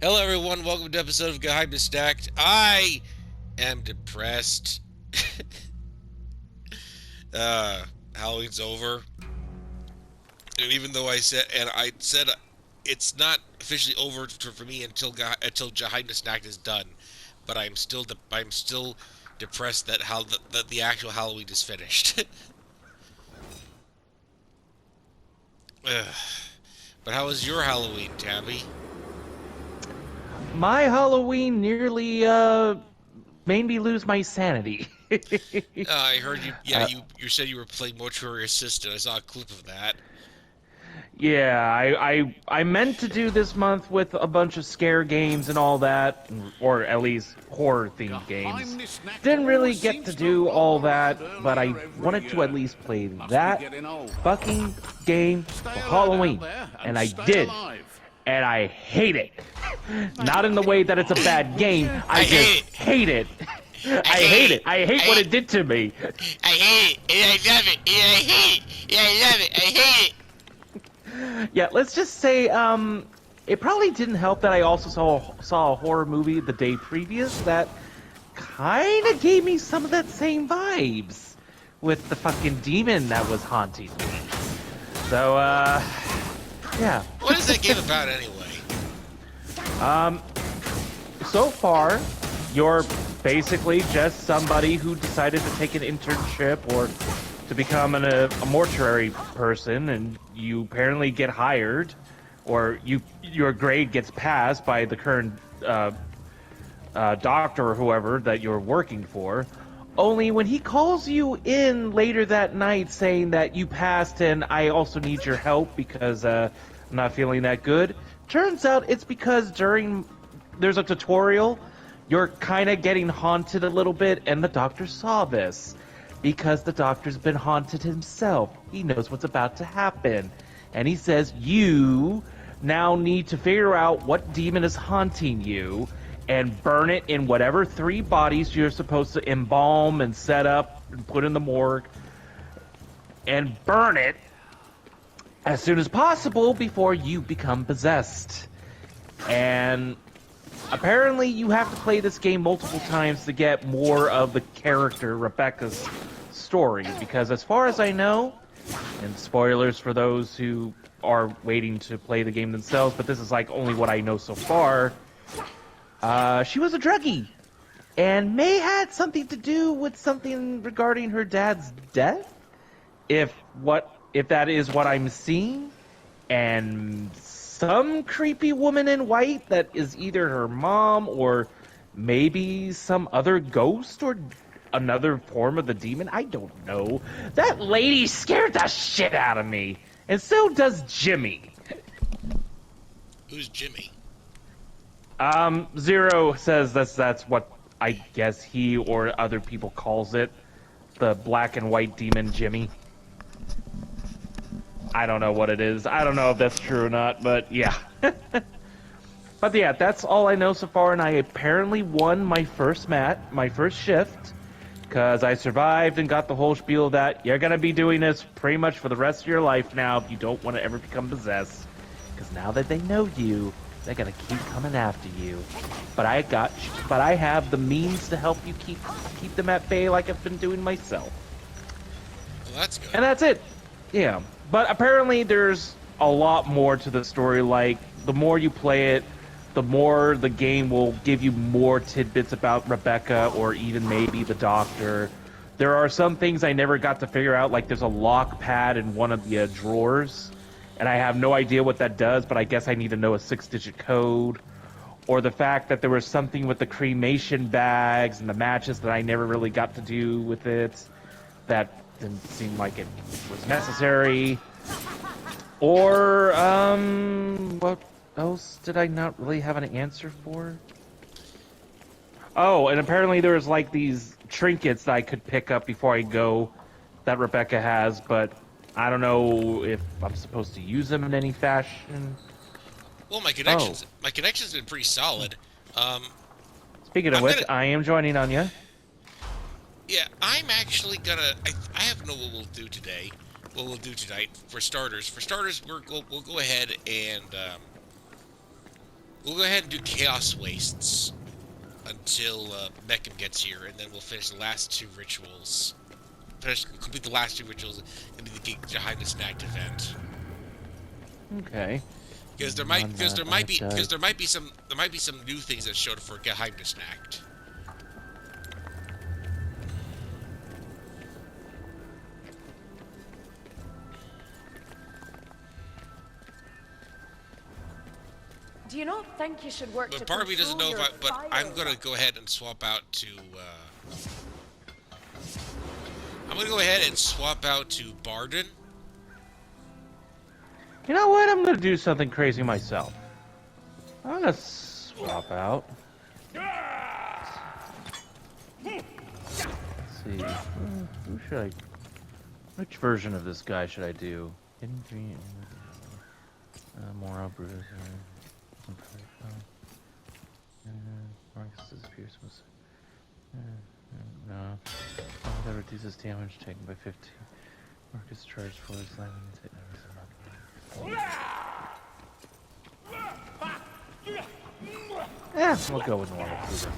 Hello, everyone. Welcome to an episode of Geheim Stacked. I am depressed. Halloween's over, and even though I said it's not officially over for me until Geheim Stacked is done, but I'm still depressed that the actual Halloween is finished. Ugh. But how was your Halloween, Tabby? My Halloween nearly made me lose my sanity. I heard you. Yeah, uh, you said you were playing Mortuary Assistant. I saw a clip of that. yeah, I meant to do this month with a bunch of scare games and all that, or at least horror themed games. Didn't really get to do all that, but I wanted to at least play that fucking game for Halloween, and I did. And I hate it. Not in the way that it's a bad game. I I just hate it. hate it. I I hate hate it. it. I hate I what hate it did to me. I hate it, and I love it, and I hate it, and I love it. I hate Yeah, let's just say, it probably didn't help that I also saw a horror movie the day previous that kind of gave me some of that same vibes with the fucking demon that was haunting me. So, yeah. it. What is that game about anyway? Um, so far, you're basically just somebody who decided to take an internship or to become a mortuary person, and you apparently get hired, or your grade gets passed by the current doctor or whoever that you're working for. Only when he calls you in later that night saying that you passed and I also need your help because I'm not feeling that good, turns out it's because during there's a tutorial, you're kind of getting haunted a little bit, and the doctor saw this because the doctor's been haunted himself. He knows what's about to happen. And he says, you now need to figure out what demon is haunting you and burn it in whatever 3 bodies you're supposed to embalm and set up and put in the morgue, and burn it as soon as possible before you become possessed. And apparently you have to play this game multiple times to get more of the character Rebecca's story, because as far as I know, and spoilers for those who are waiting to play the game themselves, but this is like only what I know so far, she was a druggie and may had something to do with something regarding her dad's death, if that is what I'm seeing, and some creepy woman in white that is either her mom or maybe some other ghost or another form of the demon. I don't know. That lady scared the shit out of me, and so does Jimmy. Who's Jimmy? Zero says that's what I guess he or other people calls it. The black and white demon Jimmy. I don't know what it is. I don't know if that's true or not, but yeah. But yeah, that's all I know so far, and I apparently won my first shift, because I survived and got the whole spiel that you're gonna be doing this pretty much for the rest of your life now if you don't want to ever become possessed. Because now that they know you, they're gonna keep coming after you. But I have the means to help you keep them at bay like I've been doing myself. Well, that's good. And that's it. Yeah. But apparently there's a lot more to the story. Like, the more you play it, the more the game will give you more tidbits about Rebecca or even maybe the doctor. There are some things I never got to figure out, like there's a lock pad in one of the drawers, and I have no idea what that does, but I guess I need to know a 6-digit code. Or the fact that there was something with the cremation bags and the matches that I never really got to do with it. That didn't seem like it was necessary. Or, what else did I not really have an answer for? Oh, and apparently there's like these trinkets that I could pick up before I go that Rebecca has, but I don't know if I'm supposed to use them in any fashion. Well, my Oh, connection's been pretty solid. Um, speaking of I'm which, gonna. I am joining on you. Yeah, I'm actually gonna. I have no what we'll do today. What we'll do tonight for starters. For starters, we'll go ahead and We'll go ahead and do Chaos Wastes until Mecham gets here, and then we'll finish the last two rituals. Complete the last two rituals and do the Jahidus Nact event. Okay. Because there might be some new things that showed for Jahidus Nact. Do you not think you should work But to part of me doesn't know control if but your I'm fire? gonna go ahead and swap out to I'm gonna go ahead and swap out to Barden. You know what? I'm gonna do something crazy myself. I'm gonna swap out. Let's see. Who should I? Which version of this guy should I do? Moral bruiser. Marcus disappears. No. Oh, that reduces damage taken by 15. Marcus charged for his life. Yeah, we'll go with normal bruiser.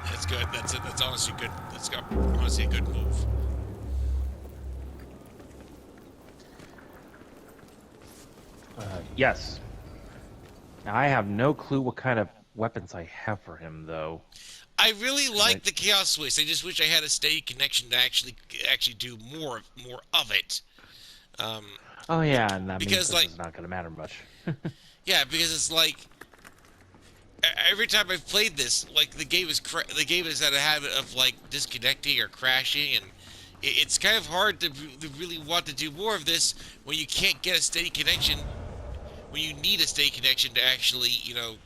That's good. That's it. That's honestly good. That's honestly a good move. Yes. Now, I have no clue what kind of weapons I have for him, though. I really like the Chaos Waste. I just wish I had a steady connection to actually do more of it. Oh yeah, and that means Because this is not going to matter much. yeah, because it's like every time I've played this, like the game is had a habit of like disconnecting or crashing, and it's kind of hard to really want to do more of this when you can't get a steady connection. When you need a steady connection to actually,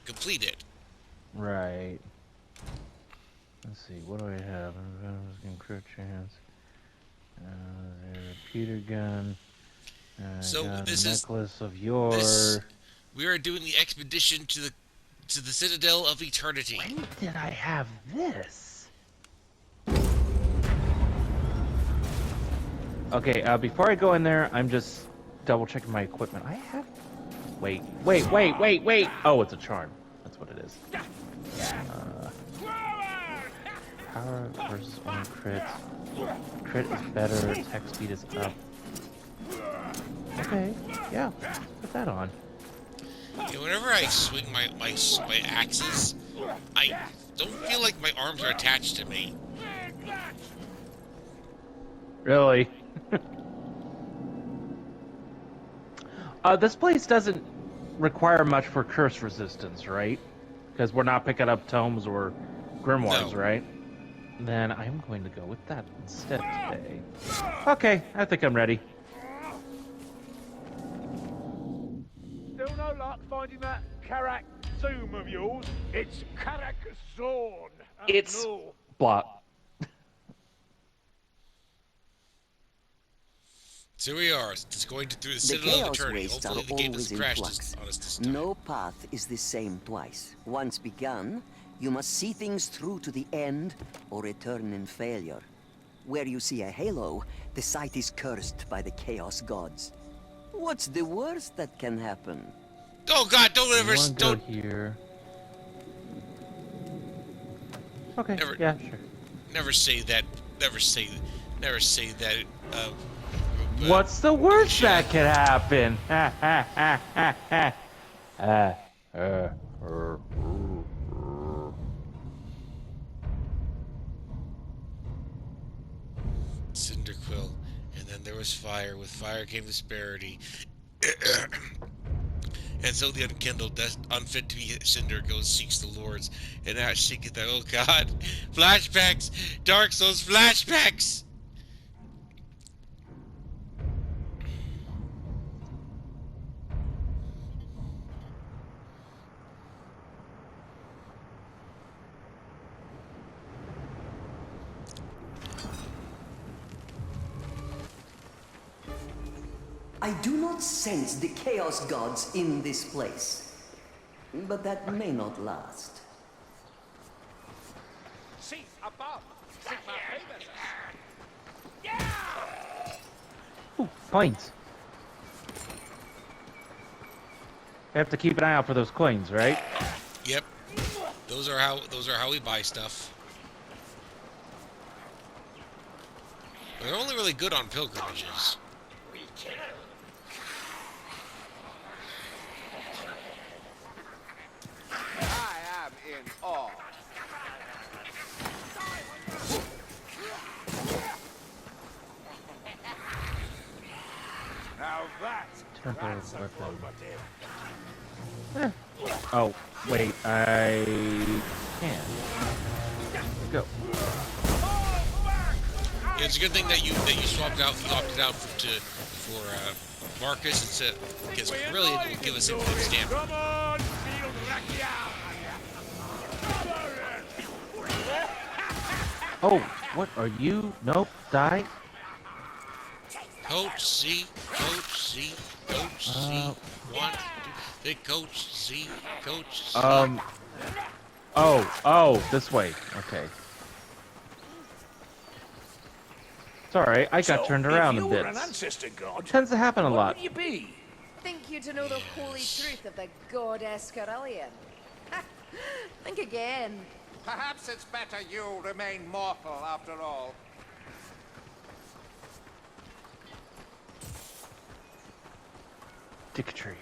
complete it. Right. Let's see, what do I have? Crit chance. Repeater gun. So this necklace of yore. We are doing the expedition to the Citadel of Eternity. When did I have this? Okay, before I go in there, I'm just double checking my equipment. I have. Wait. Oh, it's a charm. That's what it is. Power versus only crit. Crit is better. Attack speed is up. Okay, yeah, put that on. Yeah, whenever I swing my axes, I don't feel like my arms are attached to me. Really? This place doesn't require much for curse resistance, right? Because we're not picking up tomes or grimoires, No. right? Then I'm going to go with that instead today. Okay, I think I'm ready. Still no luck finding that Karak Zoom of yours? It's Karak Zorn. It's no. block. So here we are, just going through the The Citadel of chaos Eternity. wastes are Hopefully the game always doesn't in crash flux. on us this time. No path is the same twice. Once begun, you must see things through to the end or return in failure. Where you see a halo, the site is cursed by the chaos gods. What's the worst that can happen? Oh God! Don't ever Go here. Okay. Never- Yeah, sure. never say that. Never say that. What's the worst that could happen? Cyndaquil, and then there was fire. With fire came disparity. And so the unkindled, unfit to be cinder, goes seeks the lords, and now seeketh that. Oh God, flashbacks, Dark Souls flashbacks. I do not sense the chaos gods in this place. But that may not last. See, above. Ooh, coins. I have to keep an eye out for those coins, right? Yep. Those are how we buy stuff. They're only really good on pilgrimages. I am in awe. Now that's Temple a weapon. locomotive. Oh, wait, I can. Go. Yeah, it's a good thing that you swapped out, you opted out for Marcus instead, because really it will give us infinite stamina. Come on, field rakia. Oh, what are you? Nope, die. Coach C, Coach C, Coach C. One, two, the Coach C, Coach C. Oh, this way. Okay. It's alright, I got turned around if a you bit. were an ancestor god, Tends to happen a what lot. would you be? Think you to know the holy truth of the god Escarillion? Think again. Perhaps it's better you remain mortal after all. Dick tree.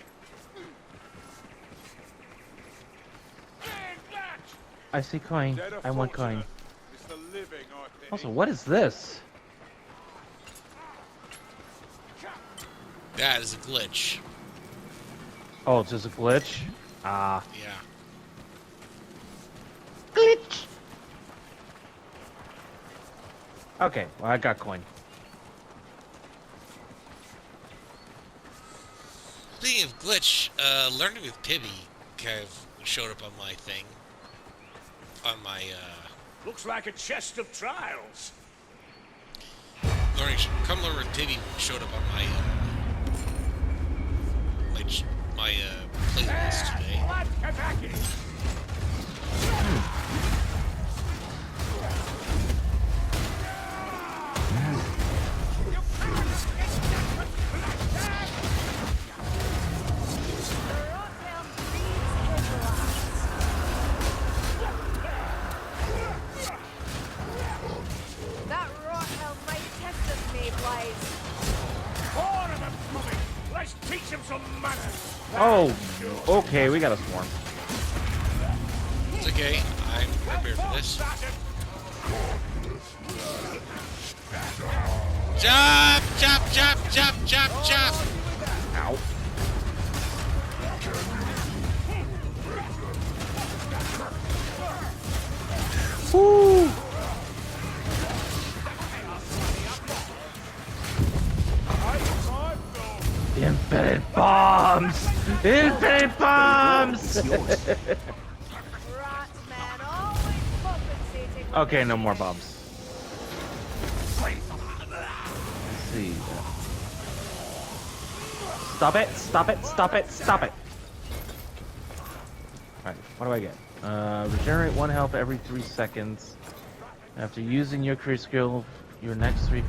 I see coin. Dead or I want coin. fortunate, it's the living I pity. Also, what is this? That is a glitch. Oh, it's just a glitch? Ah. Yeah. Glitch! Okay, well, I got coin. Speaking of glitch, learning with Pibby kind of showed up on my thing. On my, Looks like a chest of trials. Come learn with Pibby showed up on my, playlist today. Blood Kazaki. That Rothel might test us, Mayflies. More of them coming. Let's teach them some manners. Oh, okay, we got a swarm. It's okay, I'm prepared for this. Chop, chop, chop, chop, chop, chop! Ow. Woo! Infinite bombs! Infinite bombs! Rats, man, always compensating. when Okay, they no need more it. bombs. Let's see. Stop it! Stop it! Stop it! Stop it! Alright, what do I get? Regenerate 1 health every 3 seconds. After using your career skill, your next 3...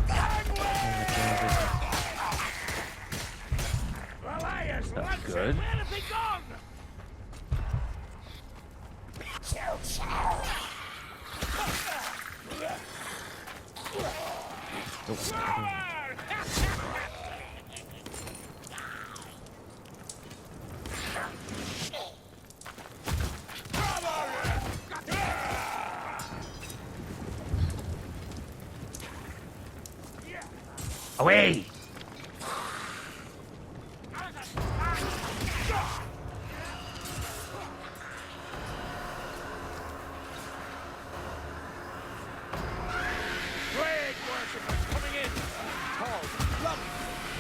Elias, That's good. where have they gone? Away! Plague worshippers coming in. Tall, lovely,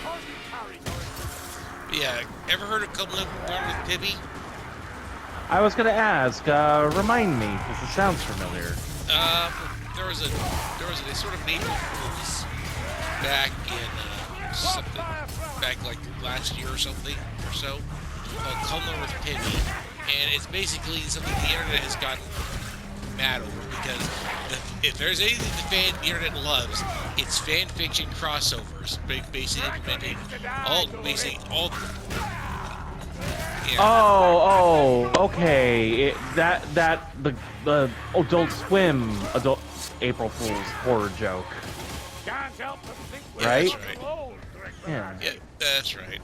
hardly carry going. Yeah, ever heard of Come Learn with Pibby? I was gonna ask, remind me, because it sounds familiar. They sort of made rules back in something, back like last year or something or so, called Come Learn with Pibby, and it's basically something the internet has gotten mad over because if there's anything the internet loves, it's fan fiction crossovers. Basically implementing basically all. Yeah. Okay. The Adult Swim April Fool's horror joke. Can't help but think Right? That's right. Yeah. Yeah, that's right.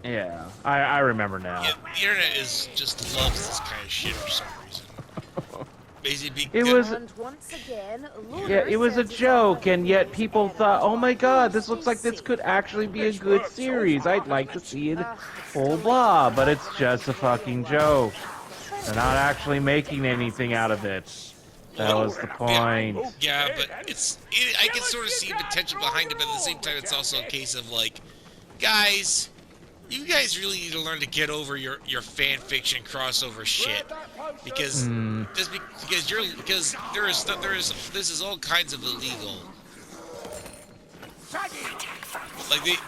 Yeah. I remember now. Yeah, the internet just loves this kind of shit for some reason. Basically, It was. And once again, Yeah, it was a joke, and yet people thought, oh my god, this looks like this could actually be a good series. I'd like to see it, blah blah, but it's just a fucking joke. They're not actually making anything out of it. That was the point. Yeah, but I can sort of see potential behind it, but at the same time, it's also a case of like, guys, you guys really need to learn to get over your fan fiction crossover shit, because this is all kinds of illegal. Like the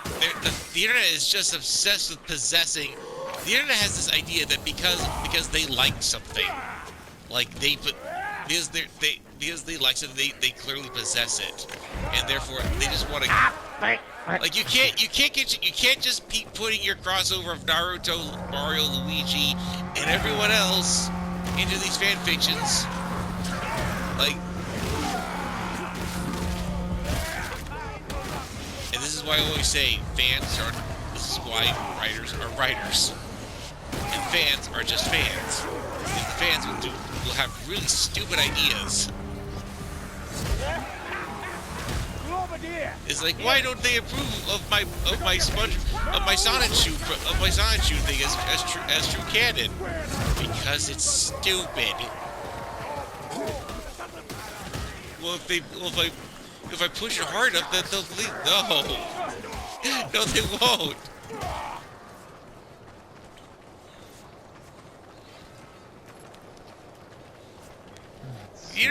internet is just obsessed with possessing. The internet has this idea that because they like something, like because they like something, they clearly possess it, and therefore they just want to. Like you can't just keep putting your crossover of Naruto, Mario, Luigi, and everyone else into these fan fictions. Like, and this is why I always say this is why writers are writers, and fans are just fans. And the fans will have really stupid ideas. It's like, why don't they approve of my Sonic Shoe thing as true canon? Because it's stupid. Well, if I push it hard enough, then they'll believe. No, they won't. The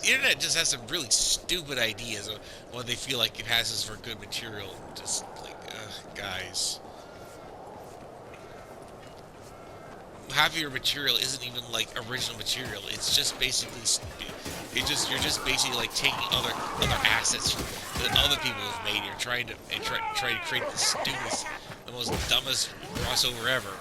internet just has some really stupid ideas of when they feel like it passes for good material. Just like, guys, half of your material isn't even like original material. It's just basically, you're just basically like taking other assets that other people have made. You're trying to create the stupidest, the most dumbest crossover ever.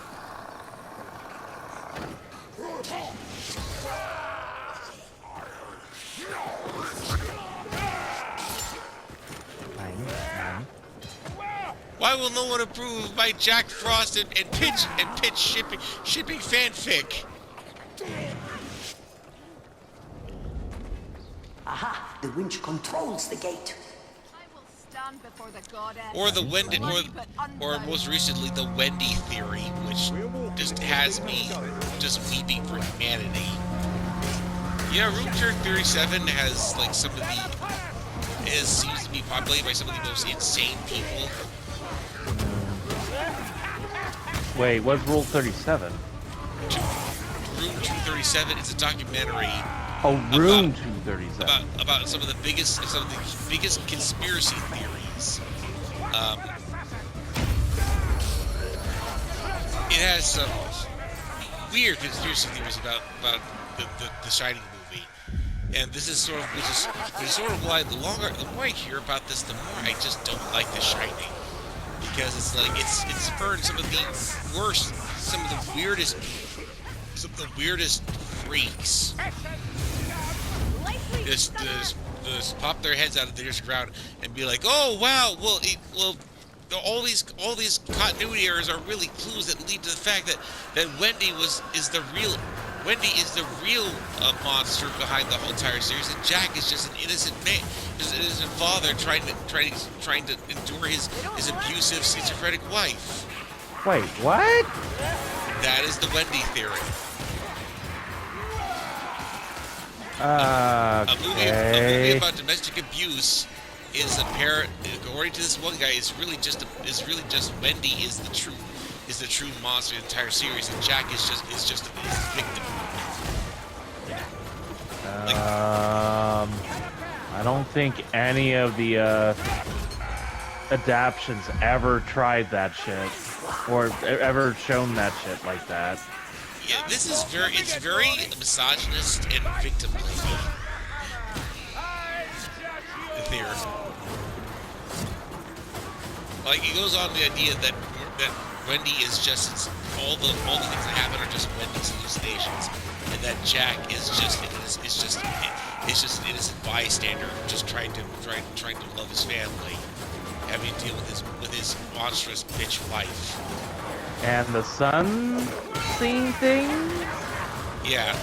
Why will no one approve of my Jack Frost and pitch shipping fanfic? Aha! The winch controls the gate. I will stand before the goddess. Or the Wendy, or most recently the Wendy theory, which just has me just weeping for humanity. Yeah, Room 37 has like some of the seems to be populated by some of the most insane people. Wait, what's Rule 37? Room 237 is a documentary. Oh, Room 237. About some of the biggest conspiracy theories. It has some weird conspiracy theories about the Shining movie, and this is sort of why the more I hear about this, the more I just don't like The Shining. Because it's like it's spurred some of the weirdest freaks. Just pop their heads out of the nearest ground and be like, oh wow, all these continuity errors are really clues that lead to the fact that Wendy is the real monster behind the whole entire series, and Jack is just an innocent man, just an innocent father trying to endure his abusive schizophrenic wife. Wait, what? That is the Wendy theory. A movie about domestic abuse is apparent. According to this one guy, is really just Wendy is the true monster of the entire series, and Jack is just a victim. I don't think any of the adaptions ever tried that shit, or ever shown that shit like that. Yeah, this is it's very misogynist and victim blaming. Here. Like, it goes on the idea that Wendy is just all the things that happen are just Wendy's hallucinations, and that Jack is just an innocent bystander, just trying to love his family, having to deal with his monstrous bitch wife. And the sun seeing things? Yeah.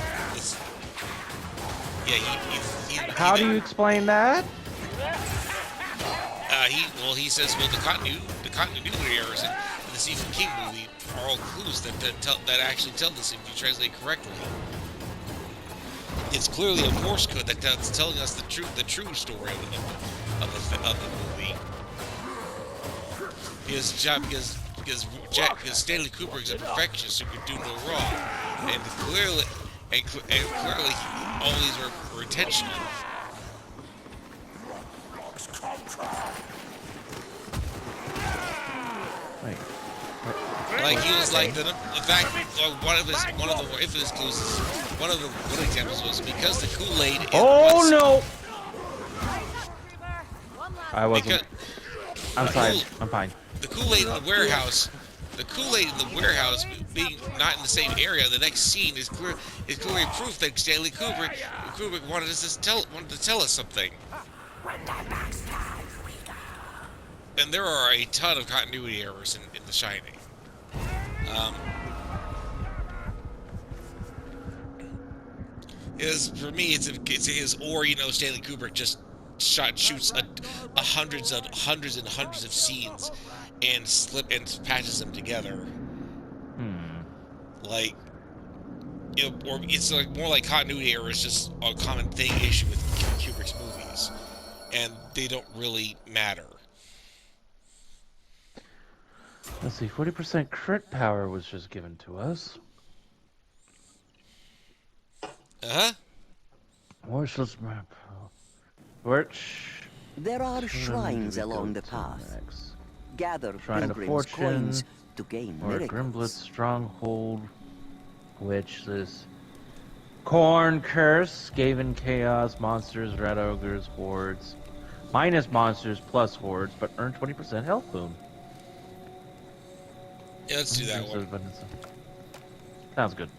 How do you explain that? He says, the continuity errors in the Stephen King movie are all clues that actually tell this if you translate correctly. It's clearly a Morse code that's telling us the true story of the movie. Because Stanley Kubrick's a perfectionist who could do no wrong, and clearly all these were intentional. Wait. Like, he was like, the fact, one of the infamous clues, one examples was because the Kool-Aid. Oh no! I wasn't. I'm sorry. I'm fine. The Kool-Aid in the warehouse. The Kool-Aid in the warehouse being not in the same area. The next scene is clearly proof that Stanley Kubrick wanted to tell us something. And there are a ton of continuity errors in The Shining. For me, it's Stanley Kubrick just shoots hundreds and hundreds of scenes and patches them together. Like, or it's like more like continuity error is just a common issue with Kubrick's movies, and they don't really matter. Let's see, 40% crit power was just given to us. Worthless map. There are shrines along the path. Gather Shrine of pilgrims' Fortune, coins to gain or miracles. Grimblet's Stronghold, which is Corn Curse, Skaven Chaos, Monsters, Red Ogres, Hordes. Minus Monsters plus Hordes, but earn 20% health boom. Yeah, let's do that one. Sounds good.